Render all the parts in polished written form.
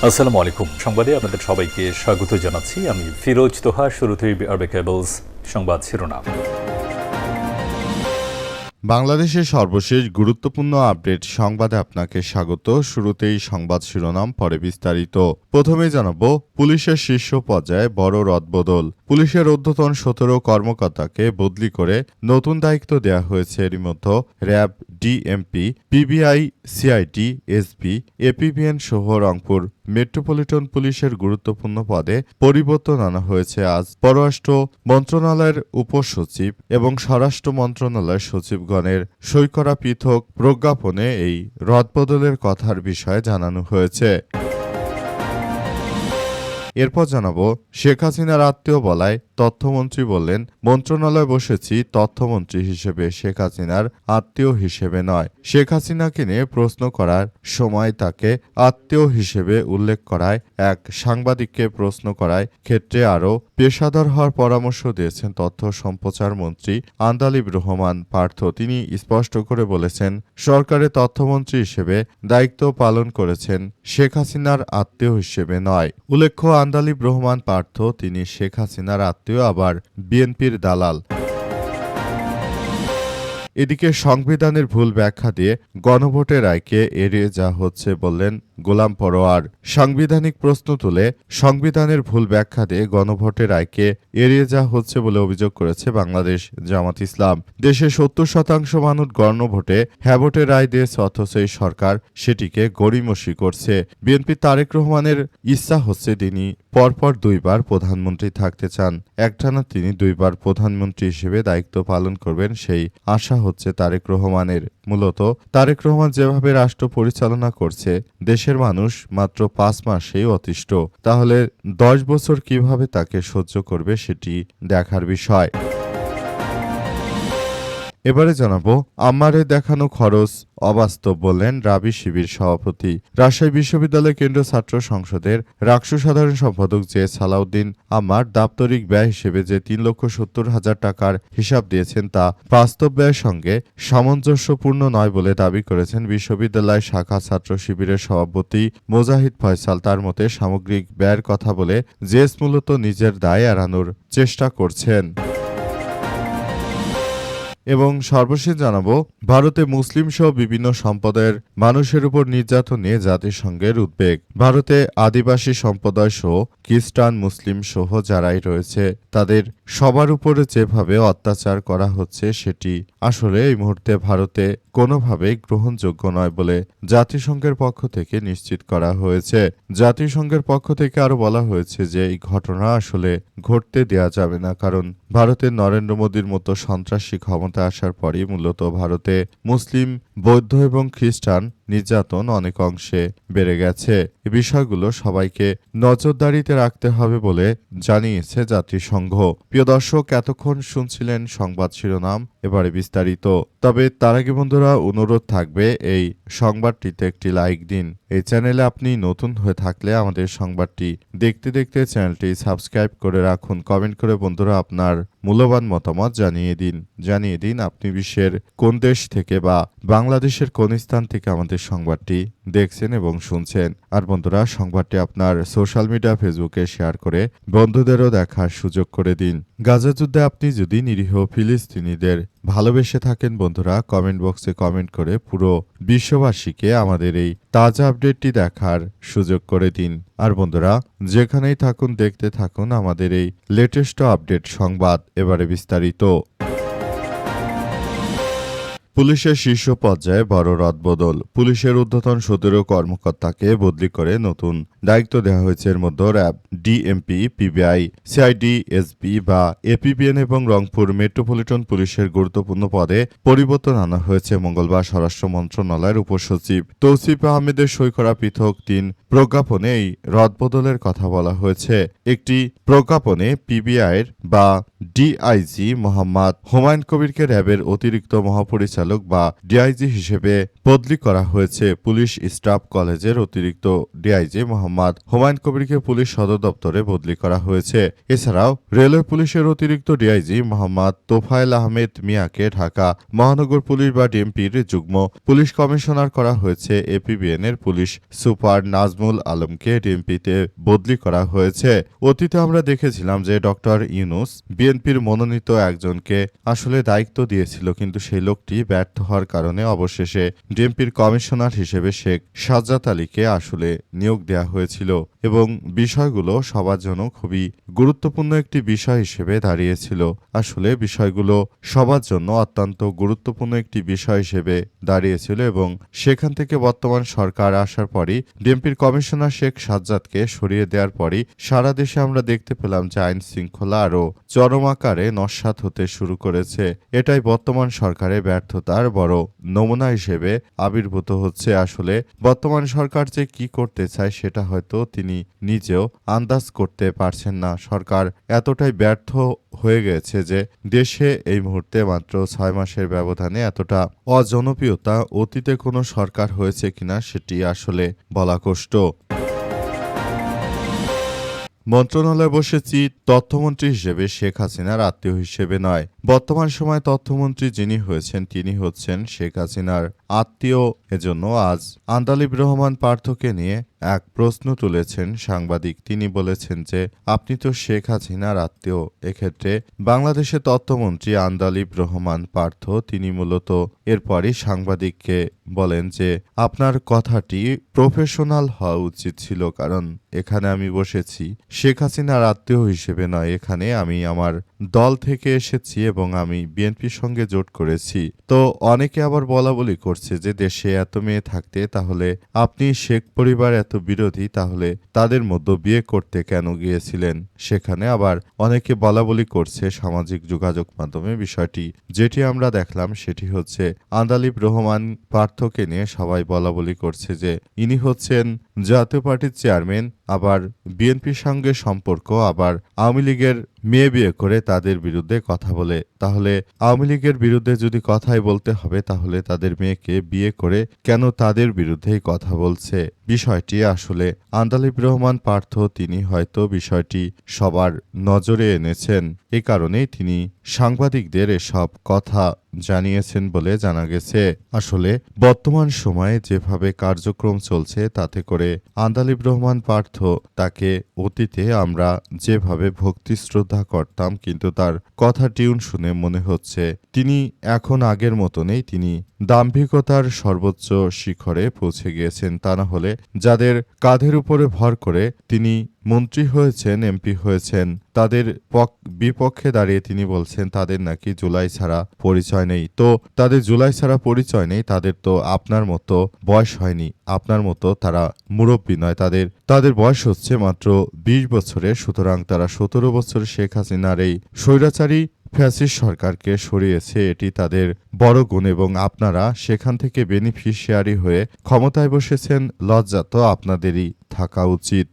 আসসালামু আলাইকুম। সংবাদে আপনাদের সবাইকে স্বাগত জানাচ্ছি। আমি ফিরোজ তোহা। শুরুতেই আরবে কেবলস সংবাদ শিরোনাম। বাংলাদেশের সর্বশেষ গুরুত্বপূর্ণ আপডেট সংবাদে আপনাকে স্বাগত। শুরুতেই সংবাদ শিরোনাম, পরে বিস্তারিত। প্রথমেই জানাবো, পুলিশের শীর্ষ পর্যায়ে বড় রদবদল। পুলিশের ঊর্ধ্বতন ১৭ কর্মকর্তাকে বদলি করে নতুন দায়িত্ব দেওয়া হয়েছে। এরই মধ্যে RAB, DMP, PBI, CID, SP, APBN সহ রংপুর মেট্রোপলিটন পুলিশের গুরুত্বপূর্ণ পদে পরিবর্তন আনা হয়েছে আজ। পররাষ্ট্র মন্ত্রণালয়ের উপসচিব এবং স্বরাষ্ট্র মন্ত্রণালয়ের সচিবগণের সই করা পৃথক প্রজ্ঞাপনে এই রদবদলের কথার বিষয়ে জানানো হয়েছে। এরপর জানাবো, শেখ হাসিনার আত্মীয় বলায় তথ্যমন্ত্রী বললেন, মন্ত্রণালয়ে বসেছি তথ্যমন্ত্রী হিসেবে, শেখ হাসিনার আত্মীয় হিসেবে নয়। শেখ হাসিনাকে নিয়ে প্রশ্ন করার সময় তাকে আত্মীয় হিসেবে উল্লেখ করায় এক সাংবাদিককে প্রশ্ন করায় ক্ষেত্রে আরও পেশাদার হওয়ার পরামর্শ দিয়েছেন তথ্য সম্প্রচার মন্ত্রী আন্দালিব রহমান পার্থ। তিনি স্পষ্ট করে বলেছেন, সরকারের তথ্যমন্ত্রী হিসেবে দায়িত্ব পালন করেছেন, শেখ হাসিনার আত্মীয় হিসেবে নয়। উল্লেখ্য, আন্দালিব রহমান পার্থ তিনি শেখ হাসিনার আত্মীয়, আবার বিএনপির দালাল। এদিকে সংবিধানের ভুল ব্যাখ্যা দিয়ে গণভোটের রায়কে এড়িয়ে যাওয়া হচ্ছে বললেন গোলাম পরোয়ার। সাংবিধানিক প্রশ্ন তুলে সংবিধানের ভুল ব্যাখ্যা দিয়ে গণভোটের রায়কে এড়িয়ে যাওয়া হচ্ছে বলে অভিযোগ করেছে বাংলাদেশ জামাত ইসলাম। দেশে ৭০% মানুষ গণভোটে হ্যাঁ ভোটের রায় দিয়েছে, অথচ এই সরকার সেটিকে গড়িমসি করছে। বিএনপি তারেক রহমানের ইচ্ছা হচ্ছে তিনি পরপর দুইবার প্রধানমন্ত্রী থাকতে চান। একটানা তিনি দুইবার প্রধানমন্ত্রী হিসেবে দায়িত্ব পালন করবেন, সেই আশা হচ্ছে তারেক রহমানের। মূলত তারেক রহমান যেভাবে রাষ্ট্র পরিচালনা করছে, দেশের মানুষ মাত্র ৫ মাসেই অতিষ্ঠ। তাহলে ১০ বছর কিভাবে তাকে সহ্য করবে সেটি দেখার বিষয়। এবারে জানাবো, আমারে দেখানো খরচ অবাস্তব বললেন রাবি শিবির সভাপতি। রাজশাহী বিশ্ববিদ্যালয় কেন্দ্রীয় ছাত্র সংসদের রাকসু সাধারণ সম্পাদক জে সালাউদ্দিন আমার দাপ্তরিক ব্যয় হিসেবে যে ৩,৭০,০০০ টাকার হিসাব দিয়েছেন তা বাস্তব ব্যয়ের সঙ্গে সামঞ্জস্যপূর্ণ নয় বলে দাবি করেছেন বিশ্ববিদ্যালয় শাখা ছাত্র শিবিরের সভাপতি মোজাহিদ ফয়সাল। তার মতে, সামগ্রিক ব্যয়ের কথা বলে জেস মূলত নিজের দায় এড়ানোর চেষ্টা করছেন। এবং সর্বশেষ জানাবো, ভারতে মুসলিম সহ বিভিন্ন সম্প্রদায়ের মানুষের উপর নির্যাতন নিয়ে জাতিসংঘের উদ্বেগ। ভারতে আদিবাসী সম্প্রদায় সহ খ্রিস্টান, মুসলিম সহ যারাই রয়েছে তাদের সবার উপরে যেভাবে অত্যাচার করা হচ্ছে সেটি আসলে এই মুহূর্তে ভারতে কোনোভাবেই গ্রহণযোগ্য নয় বলে জাতিসংঘের পক্ষ থেকে নিশ্চিত করা হয়েছে। জাতিসংঘের পক্ষ থেকে আরও বলা হয়েছে যে এই ঘটনা আসলে ঘটতে দেয়া যাবে না, কারণ ভারতের নরেন্দ্র মোদীর মতো সন্ত্রাসী ক্ষমতা আসার পরই মূলত ভারতে মুসলিম, বৌদ্ধ এবং খ্রিস্টান নির্যাতন অনেক অংশে বেড়ে গেছে। এই বিষয়গুলো সবাইকে নজরদারিতে রাখতে হবে বলে জানিয়েছে জাতিসংঘ। প্রিয় দর্শক, এতক্ষণ শুনছিলেন সংবাদ শিরোনাম, এবারে বিস্তারিত। তবে তার আগে বন্ধুরা, অনুরোধ থাকবে এই সংবাদটিতে একটি লাইক দিন। এই চ্যানেলে আপনি নতুন হয়ে থাকলে আমাদের সংবাদটি দেখতে দেখতে চ্যানেলটি সাবস্ক্রাইব করে রাখুন। কমেন্ট করে বন্ধুরা আপনার মূল্যবান মতামত জানিয়ে দিন আপনি বিশ্বের কোন দেশ থেকে বা বাংলাদেশের কোন স্থান থেকে আমাদের সংবাদটি দেখছেন এবং শুনছেন। আর বন্ধুরা, সংবাদটি আপনার সোশ্যাল মিডিয়া ফেসবুকে শেয়ার করে বন্ধুদেরও দেখার সুযোগ করে দিন। গাজা যুদ্ধে আপনি যদি নিরীহ ফিলিস্তিনিদের ভালোবেসে থাকেন বন্ধুরা, কমেন্ট বক্সে কমেন্ট করে পুরো বিশ্ববাসীকে আমাদের এই তাজা আপডেটটি দেখার সুযোগ করে দিন। আর বন্ধুরা, যেখানেই থাকুন দেখতে থাকুন আমাদের এই লেটেস্ট আপডেট সংবাদ। এবারে বিস্তারিত। পুলিশের শীর্ষ পর্যায়ে বড় রদবদল। পুলিশের ঊর্ধ্বতন ১৭ কর্মকর্তাকে বদলি করে নতুন দায়িত্ব দেওয়া হয়েছে। এর মধ্যে RAB, DMP, PBI, CID, SP বা এপিবিএন এবং রংপুর মেট্রোপলিটন পুলিশের গুরুত্বপূর্ণ পদে পরিবর্তন আনা হয়েছে। মঙ্গলবার স্বরাষ্ট্র মন্ত্রণালয়ের উপসচিব তৌসিফ আহমেদের সই করা পৃথক ৩ প্রজ্ঞাপনে এই রদবদলের কথা বলা হয়েছে। একটি প্রজ্ঞাপনে পিবিআইয়ের বা ডিআইজি মোহাম্মদ হুমায়ুন কবিরকে র্যাবের অতিরিক্ত মহাপরিচালক পরিচালক বা ডিআইজি হিসেবে বদলি করা হয়েছে। পুলিশ স্টাফ কলেজের অতিরিক্ত ডিআইজি মোহাম্মদ হুমায়ুন কবিরকে পুলিশ সদর দপ্তরে বদলি করা হয়েছে। এছাড়াও রেলওয়ে পুলিশের অতিরিক্ত ডিআইজি মোহাম্মদ তোফায়েল আহমেদ মিয়াকে ঢাকা মহানগর পুলিশ বা ডিএমপির যুগ্ম পুলিশ কমিশনার করা হয়েছে। এপিবিএন এর পুলিশ সুপার নাজমুল আলমকে ডিএমপিতে বদলি করা হয়েছে। অতীতে আমরা দেখেছিলাম যে ডক্টর ইউনূস বিএনপির মনোনীত একজনকে আসলে দায়িত্ব দিয়েছিল, কিন্তু সেই লোকটি ব্যর্থ হওয়ার কারণে অবশেষে ডিএমপির কমিশনার হিসেবে শেখ সাজ্জাদ আলীকে আসলে নিয়োগ দেওয়া হয়েছিল এবং বিষয়গুলো সবার জন্য খুবই গুরুত্বপূর্ণ একটি বিষয় হিসেবে দাঁড়িয়েছিল। আসলে বিষয়গুলো সবার জন্য অত্যন্ত গুরুত্বপূর্ণ একটি বিষয় হিসেবে দাঁড়িয়েছিল এবং সেখান থেকে বর্তমান সরকার আসার পরই ডিএমপির কমিশনার শেখ সাজ্জাদকে সরিয়ে দেওয়ার পরই সারা দেশে আমরা দেখতে পেলাম যে আইন শৃঙ্খলা আরও চরম আকারে নস্যাৎ হতে শুরু করেছে। এটাই বর্তমান সরকারের ব্যর্থতার বড় নমুনা হিসেবে আবির্ভূত হচ্ছে। আসলে বর্তমান সরকার যে কি করতে চায় সেটা হয়তো তিনি নিজেও আন্দাজ করতে পারছেন না। সরকার এতটাই ব্যর্থ হয়ে গেছে যে দেশে এই মুহূর্তে মাত্র 6 মাসের ব্যবধানে এতটা অজনপ্রিয়তা অতীতে কোনো সরকার হয়েছে কিনা সেটি আসলে বলা কষ্ট। মন্ত্রণালয়ে বসেছি তথ্যমন্ত্রী হিসেবে, শেখ হাসিনার আত্মীয় হিসেবে নয়। বর্তমান সময়ে তথ্যমন্ত্রী যিনি হয়েছেন তিনি হচ্ছেন শেখ হাসিনার আত্মীয়। এজন্য আজ আন্দালিব রহমান পার্থকে নিয়ে এক প্রশ্ন তুলেছেন সাংবাদিক। তিনি বলেছেন যে আপনি তো শেখ হাসিনার আত্মীয়। এক্ষেত্রে বাংলাদেশের তথ্যমন্ত্রী আন্দালিব রহমান পার্থ তিনি মূলত এরপরই সাংবাদিককে বলেন যে আপনার কথাটি প্রফেশনাল হওয়া উচিত ছিল, কারণ এখানে আমি বসেছি শেখ হাসিনার আত্মীয় হিসেবে নয়, এখানে আমি আমার দল থেকে এসেছি এবং আমি বিএনপির সঙ্গে জোট করেছি। তো অনেকে আবার বলাবলি করছে যে দেশে এত মেয়ে থাকতে তাহলে আপনি শেখ পরিবার এত বিরোধী, তাহলে তাদের মধ্যে বিয়ে করতে কেন গিয়েছিলেন? সেখানে আবার অনেকে বলাবলি করছে সামাজিক যোগাযোগ মাধ্যমে বিষয়টি যেটি আমরা দেখলাম সেটি হচ্ছে আন্দালিব রহমান পার্থকে নিয়ে সবাই বলাবলি করছে যে ইনি হচ্ছেন জাতীয় পার্টির চেয়ারম্যান, আবার বিএনপির সঙ্গে সম্পর্ক, আবার আওয়ামী লীগের মেয়ে বিয়ে করে তাদের বিরুদ্ধে কথা বলে। তাহলে আওয়ামী লীগের বিরুদ্ধে যদি কথাই বলতে হবে তাহলে তাদের মেয়েকে বিয়ে করে কেন তাদের বিরুদ্ধেই কথা বলছে? বিষয়টি আসলে আন্দালিব রহমান পার্থ তিনি হয়তো বিষয়টি সবার নজরে এনেছেন, এ কারণেই তিনি সাংবাদিকদের এসব কথা জানিয়েছেন বলে জানা গেছে। আসলে বর্তমান সময়ে যেভাবে কার্যক্রম চলছে তাতে করে আন্দালিব রহমান পার্থ তাকে অতীতে আমরা যেভাবে ভক্তি শ্রদ্ধা করতাম, কিন্তু তার কথা টিউন শুনে মনে হচ্ছে তিনি এখন আগের মতো নেই, তিনি দাম্ভিকতার সর্বোচ্চ শিখরে পৌঁছে গিয়েছেন। তা না হলে যাদের কাঁধের উপরে ভর করে তিনি মন্ত্রী হয়েছেন, এমপি হয়েছেন, তাদের বিপক্ষে দাঁড়িয়ে তিনি বলছেন তাদের নাকি জুলাই ছাড়া পরিচয় নেই। তো তাদের জুলাই ছাড়া পরিচয় নেই, তাদের তো আপনার মতো বয়স হয়নি, আপনার মতো তারা মুরব্বী নয়, তাদের বয়স হচ্ছে মাত্র 20 বছরের। সুতরাং তারা 17 বছর শেখ হাসিনার এই স্বৈরাচারী ফ্যাসিস্ট সরকারকে সরিয়েছে, এটি তাদের বড় গুণ এবং আপনারা সেখান থেকে বেনিফিশিয়ারি হয়ে ক্ষমতায় বসেছেন, লজ্জা তো আপনাদেরই থাকা উচিত।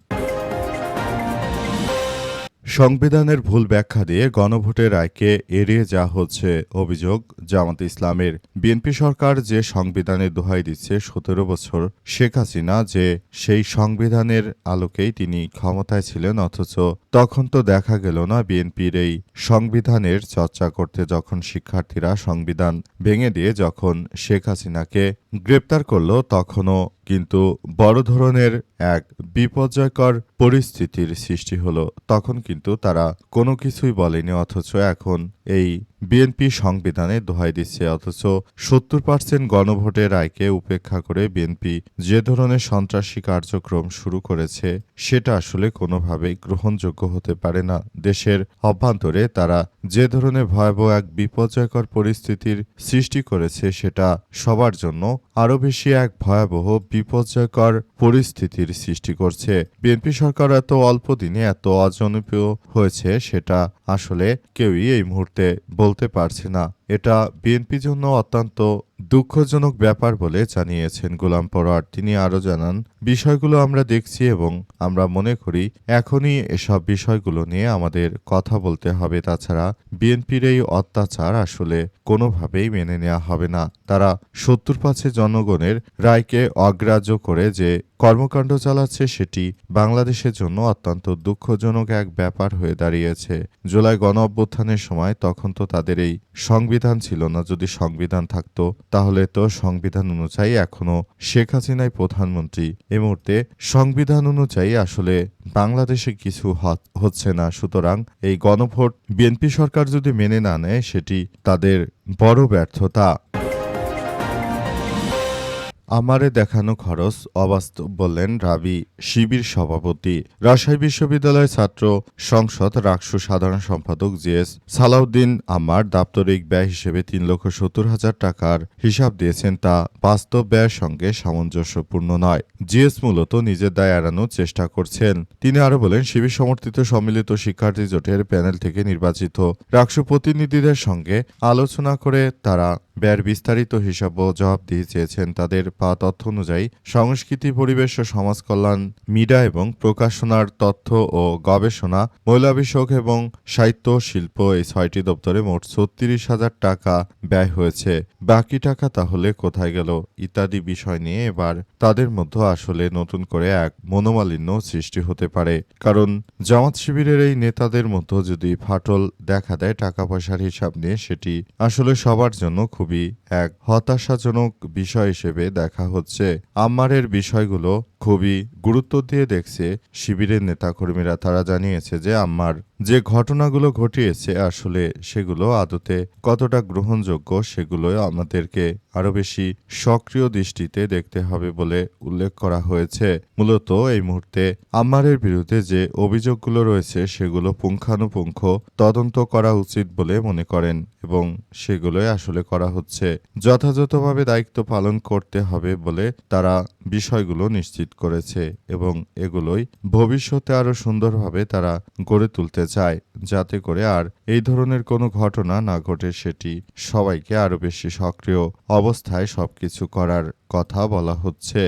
সংবিধানের ভুল ব্যাখ্যা দিয়ে গণভোটের রায়কে এড়িয়ে যাওয়া হচ্ছে অভিযোগ জামাত ইসলামের। বিএনপি সরকার যে সংবিধানের দোহাই দিচ্ছে 17 বছর শেখ হাসিনা যে সেই সংবিধানের আলোকেই তিনি ক্ষমতায় ছিলেন, অথচ তখন তো দেখা গেল না বিএনপির এই সংবিধানের চর্চা করতে। যখন শিক্ষার্থীরা সংবিধান ভেঙে দিয়ে যখন শেখ হাসিনাকে গ্রেপ্তার করল তখনও কিন্তু বড় ধরনের এক বিপর্যয়কর পরিস্থিতির সৃষ্টি হলো। তখন কিন্তু তারা কোনো কিছুই বলেনি, অথচ এখন এই বিএনপি সংবিধানে দোহাই দিচ্ছে। অথচ 70% গণভোটের রায়কে উপেক্ষা করে বিএনপি যে ধরনের সন্ত্রাসী কার্যক্রম শুরু করেছে সেটা আসলে কোনোভাবেই গ্রহণযোগ্য হতে পারে না। দেশের অভ্যন্তরে তারা যে ধরনের ভয়াবহ এক বিপর্যয়কর পরিস্থিতির সৃষ্টি করেছে সেটা সবার জন্য আরও বেশি এক ভয়াবহ বিপর্যয়কর পরিস্থিতির সৃষ্টি করছে। বিএনপি সরকার এত অল্প দিনে এত অজনপ্রিয় হয়েছে সেটা আসলে কেউই এই মুহূর্তে বলতে পারছে না। এটা বিএনপির জন্য অত্যন্ত দুঃখজনক ব্যাপার বলে জানিয়েছেন গোলাম পরোয়ার। তিনি আরও জানান, বিষয়গুলো আমরা দেখছি এবং আমরা মনে করি এখনই এসব বিষয়গুলো নিয়ে আমাদের কথা বলতে হবে। তাছাড়া বিএনপির এই অত্যাচার আসলে কোনোভাবেই মেনে নেওয়া হবে না। তারা ৭০% জনগণের রায়কে অগ্রাহ্য করে যে কর্মকাণ্ড চালাচ্ছে সেটি বাংলাদেশের জন্য অত্যন্ত দুঃখজনক এক ব্যাপার হয়ে দাঁড়িয়েছে। জুলাই গণ অভ্যুত্থানের সময় তখন তো তাদের এই সংবিধান ছিল না। যদি সংবিধান থাকতো তাহলে তো সংবিধান অনুযায়ী এখনো শেখ হাসিনাই প্রধানমন্ত্রী। এই মুহূর্তে সংবিধান অনুযায়ী আসলে বাংলাদেশে কিছু হচ্ছে না। সুতরাং এই গণভোট বিএনপি সরকার যদি মেনে না নেয় সেটি তাদের বড় ব্যর্থতা। আমারে দেখানো খরচ অবাস্তব বললেন রাবি শিবির সভাপতি। রাজশাহী বিশ্ববিদ্যালয় ছাত্র সংসদ রাকসু সাধারণ সম্পাদক জিএস সালাউদ্দিন আমার দাপ্তরিক ব্যয় হিসেবে 3,70,000 টাকার হিসাব দিয়েছেন, তা বাস্তব ব্যয়ের সঙ্গে সামঞ্জস্যপূর্ণ নয়। জিএস মূলত নিজের দায় এড়ানোর চেষ্টা করছেন। তিনি আরও বলেন, শিবির সমর্থিত সম্মিলিত শিক্ষার্থী জোটের প্যানেল থেকে নির্বাচিত রাকসু প্রতিনিধিদের সঙ্গে আলোচনা করে তারা ব্যয়ের বিস্তারিত হিসাব ও জবাবদিহি চেয়েছেন। তাদের পাওয়া তথ্য অনুযায়ী সংস্কৃতি, পরিবেশ ও সমাজ কল্যাণ, মিডিয়া এবং প্রকাশনার তথ্য ও গবেষণা, মহিলা বিষয়ক এবং সাহিত্য শিল্প এই 6টি দপ্তরে মোট 36,000 টাকা ব্যয় হয়েছে। বাকি টাকা তাহলে কোথায় গেল ইত্যাদি বিষয় নিয়ে এবার তাদের মধ্যে আসলে নতুন করে এক মনোমালিন্য সৃষ্টি হতে পারে। কারণ জামাত শিবিরের এই নেতাদের মধ্যে যদি ফাটল দেখা দেয় টাকা পয়সার হিসাব নিয়ে, সেটি আসলে সবার জন্য খুবই এক হতাশাজনক বিষয় হিসেবে দেখা হচ্ছে। আম্মারের বিষয়গুলো খুবই গুরুত্ব দিয়ে দেখছে শিবিরের নেতাকর্মীরা। তারা জানিয়েছে যে আম্মার যে ঘটনাগুলো ঘটিয়েছে আসলে সেগুলো আদতে কতটা গ্রহণযোগ্য সেগুলো আমাদেরকে আরো বেশি সক্রিয় দৃষ্টিতে দেখতে হবে বলে উল্লেখ করা হয়েছে। মূলত এই মুহূর্তে আম্মারের বিরুদ্ধে যে অভিযোগগুলো রয়েছে সেগুলো পুঙ্খানুপুঙ্খ তদন্ত করা উচিত বলে মনে করেন এবং সেগুলোই আসলে করা হচ্ছে। যথাযথভাবে দায়িত্ব পালন করতে হবে বলে তারা বিষয়গুলো নিশ্চিত করেছে এবং এগুলোই ভবিষ্যতে আরো সুন্দরভাবে তারা গড়ে তুলতে চায়, যাতে করে আর এই ধরনের কোনো ঘটনা না ঘটে। সেটি সবাইকে আরো বেশি সক্রিয় অবস্থায় সবকিছু করার কথা বলা হচ্ছে।